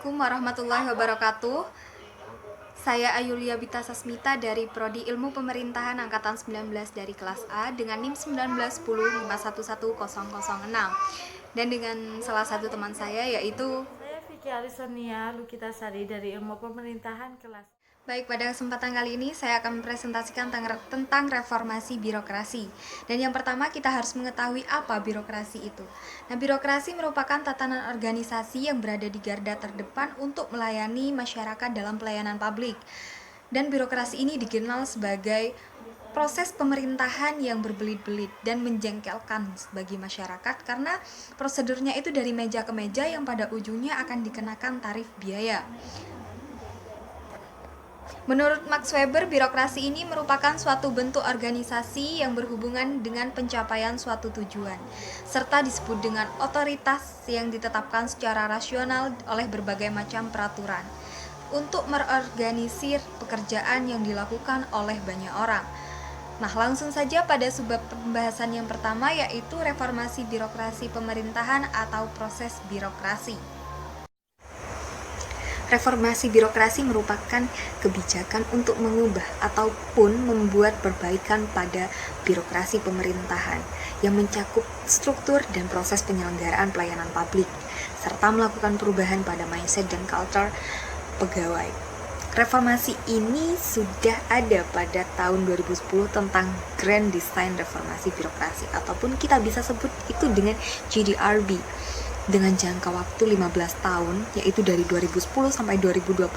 Assalamualaikum warahmatullahi wabarakatuh. Saya Ayulia Bita Sasmita dari Prodi Ilmu Pemerintahan Angkatan 19 dari kelas A dengan NIM 1910511006 dan dengan salah satu teman saya yaitu Saya Vicky Alisonia Lukitasari dari Ilmu Pemerintahan kelas. Baik, pada kesempatan kali ini saya akan mempresentasikan tentang reformasi birokrasi. Dan yang pertama kita harus mengetahui apa birokrasi itu. Nah, birokrasi merupakan tatanan organisasi yang berada di garda terdepan untuk melayani masyarakat dalam pelayanan publik. Dan birokrasi ini dikenal sebagai proses pemerintahan yang berbelit-belit dan menjengkelkan bagi masyarakat karena prosedurnya itu dari meja ke meja yang pada ujungnya akan dikenakan tarif biaya. Menurut Max Weber, birokrasi ini merupakan suatu bentuk organisasi yang berhubungan dengan pencapaian suatu tujuan, serta disebut dengan otoritas yang ditetapkan secara rasional oleh berbagai macam peraturan untuk merorganisir pekerjaan yang dilakukan oleh banyak orang. Nah, langsung saja pada subbab pembahasan yang pertama, yaitu reformasi birokrasi pemerintahan atau proses birokrasi. Reformasi birokrasi merupakan kebijakan untuk mengubah ataupun membuat perbaikan pada birokrasi pemerintahan yang mencakup struktur dan proses penyelenggaraan pelayanan publik, serta melakukan perubahan pada mindset dan culture pegawai. Reformasi ini sudah ada pada tahun 2010 tentang Grand Design Reformasi Birokrasi, ataupun kita bisa sebut itu dengan GDRB, dengan jangka waktu 15 tahun, yaitu dari 2010 sampai 2025,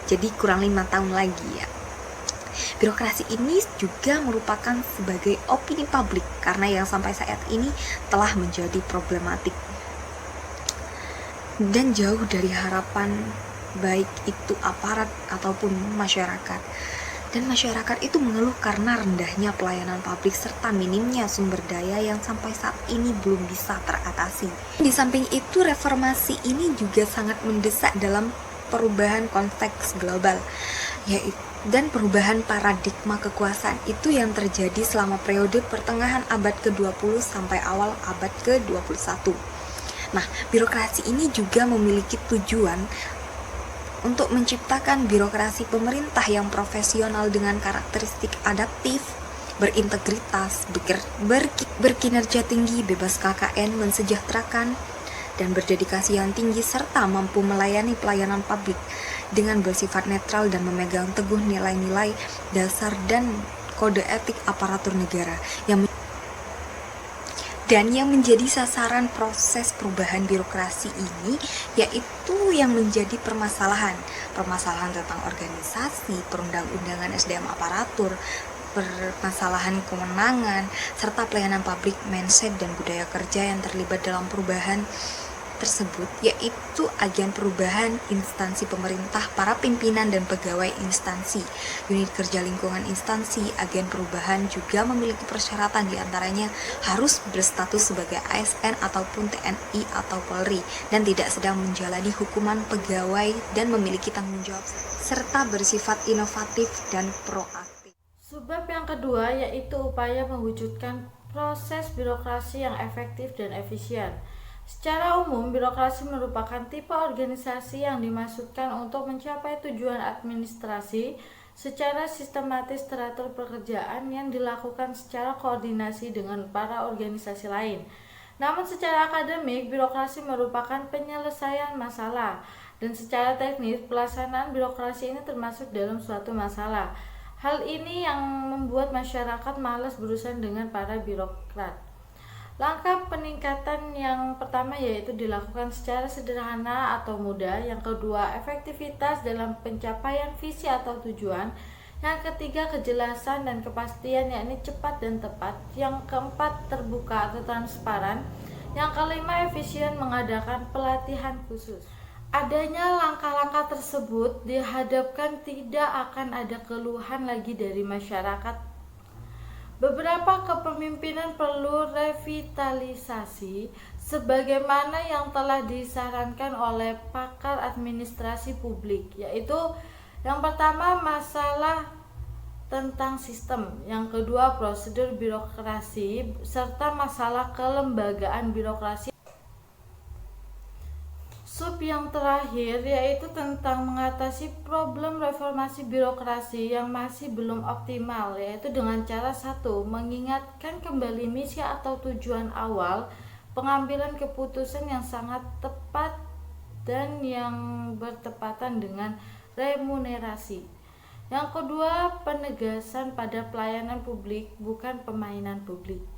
jadi kurang 5 tahun lagi ya. Birokrasi ini juga merupakan sebagai opini publik karena yang sampai saat ini telah menjadi problematik dan jauh dari harapan baik itu aparat ataupun masyarakat. Dan masyarakat itu mengeluh karena rendahnya pelayanan publik serta minimnya sumber daya yang sampai saat ini belum bisa teratasi. Di samping itu, reformasi ini juga sangat mendesak dalam perubahan konteks global, yaitu dan perubahan paradigma kekuasaan itu yang terjadi selama periode pertengahan abad ke-20 sampai awal abad ke-21. Nah, birokrasi ini juga memiliki tujuan untuk menciptakan birokrasi pemerintah yang profesional dengan karakteristik adaptif, berintegritas, berkinerja tinggi, bebas KKN, mensejahterakan, dan berdedikasi yang tinggi, serta mampu melayani pelayanan publik dengan bersifat netral dan memegang teguh nilai-nilai dasar dan kode etik aparatur negara yang menjadi sasaran proses perubahan birokrasi ini, yaitu yang menjadi permasalahan tentang organisasi, perundang-undangan SDM aparatur, permasalahan kewenangan, serta pelayanan publik, mindset dan budaya kerja yang terlibat dalam perubahan tersebut, yaitu agen perubahan instansi pemerintah, para pimpinan dan pegawai instansi, unit kerja lingkungan instansi. Agen perubahan juga memiliki persyaratan, diantaranya harus berstatus sebagai ASN ataupun TNI atau Polri dan tidak sedang menjalani hukuman pegawai dan memiliki tanggung jawab serta bersifat inovatif dan proaktif. Subbab yang kedua yaitu upaya mewujudkan proses birokrasi yang efektif dan efisien. Secara umum, birokrasi merupakan tipe organisasi yang dimaksudkan untuk mencapai tujuan administrasi secara sistematis teratur pekerjaan yang dilakukan secara koordinasi dengan para organisasi lain. Namun secara akademik, birokrasi merupakan penyelesaian masalah, dan secara teknis, pelaksanaan birokrasi ini termasuk dalam suatu masalah. Hal ini yang membuat masyarakat malas berurusan dengan para birokrat. Langkah peningkatan yang pertama yaitu dilakukan secara sederhana atau mudah. Yang kedua, efektivitas dalam pencapaian visi atau tujuan. Yang ketiga, kejelasan dan kepastian, yakni cepat dan tepat. Yang keempat, terbuka atau transparan. Yang kelima, efisien, mengadakan pelatihan khusus. Adanya langkah-langkah tersebut dihadapkan tidak akan ada keluhan lagi dari masyarakat. Beberapa kepemimpinan perlu revitalisasi sebagaimana yang telah disarankan oleh pakar administrasi publik, yaitu yang pertama masalah tentang sistem, yang kedua prosedur birokrasi, serta masalah kelembagaan birokrasi. Sub yang terakhir yaitu tentang mengatasi problem reformasi birokrasi yang masih belum optimal, yaitu dengan cara satu, mengingatkan kembali misi atau tujuan awal pengambilan keputusan yang sangat tepat dan yang bertepatan dengan remunerasi. Yang kedua, penegasan pada pelayanan publik bukan pemainan publik.